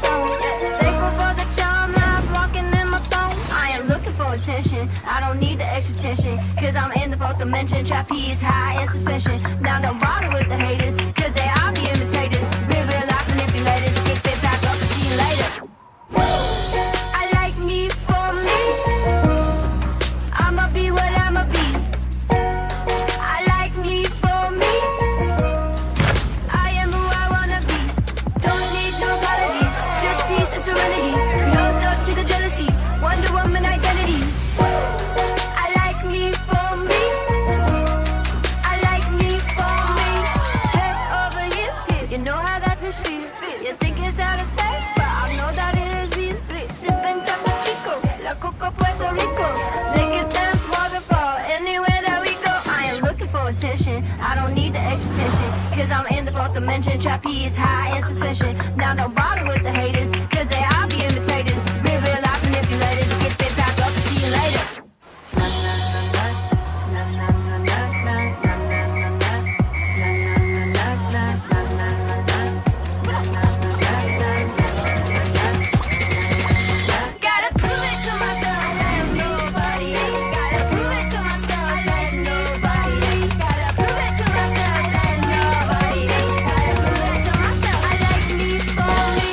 song. Thankful for the charm that I'm rocking in my thong. I am looking for attention, I don't need the extra tension, cause I'm in the fourth dimension. Trapeze high in suspension. Now don't bother with the haters, cause they all be imitators. Real life manipulators. Get fit back up and see you later. I like me for me, I'ma be what I'ma be. I like me for me, I am who I wanna be. Don't need no apologies, just peace and serenity. No thought to the jealousy, Wonder Woman identity. I like me for me, I like me for me. Head over heels, you know how that feels. You think it's out of space, but I know that it is real. Sipping Taco Chico, La Coco Puerto Rico. Naked dance waterfall, anywhere that we go. I am looking for attention, I don't need the extra tension, cause I'm in the fourth dimension. Trapeze high in suspension. Now don't bother with the haters, cause they all be imitators. Real life manipulators. Get fit back up and see you later. Gotta prove it to myself like nobody else. Gotta prove it to myself like nobody else. Gotta prove it to myself like nobody else. Gotta prove it to myself. I like me for me.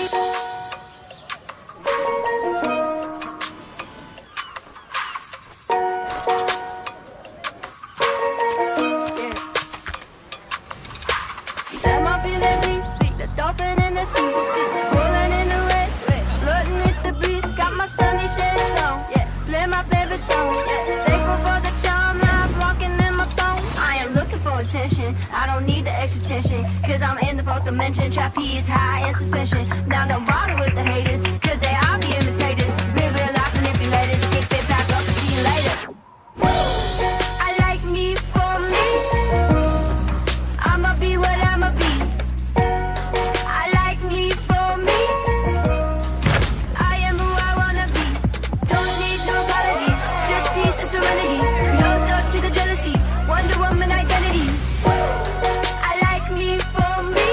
Am I feeling deep? The dolphin in the sea, rolling in the waves, floating with the breeze. Got my sunny shades on, play my favorite song. Thankful for the charm that I'm rocking in my thong. I am looking for attention, I don't need the extra tension, cause I'm in the fourth dimension. Trapeze high in suspension. Now don't bother with the haters, cause they all be imitators. Real life manipulators. Get fit back up and see you later. I like me for me, I'ma be what I'ma be. I like me for me, I am who I wanna be. Don't need no apologies, just peace and serenity. No thought to the jealousy, Wonder Woman identity. I like me for me,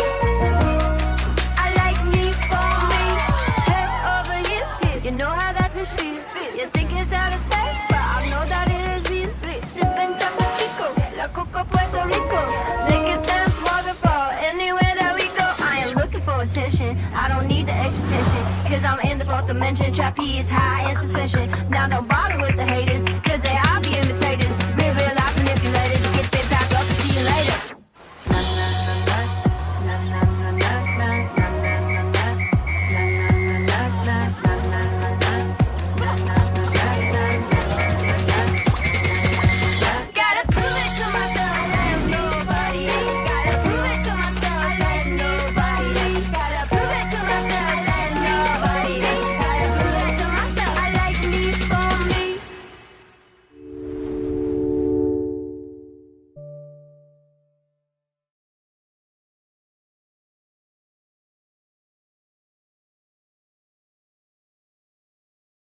I like me for me. Head over heels, you know how that feels. You think it's out of space, but I know that it is real. Sipping Taco Chico, La Coco Puerto Rico. Naked dance waterfall, anywhere that we go. I am looking for attention, I don't need the extra tension, cause I'm in the fourth dimension. Trapeze high in suspension. Now don't bother with the haters, cause they all be imitators.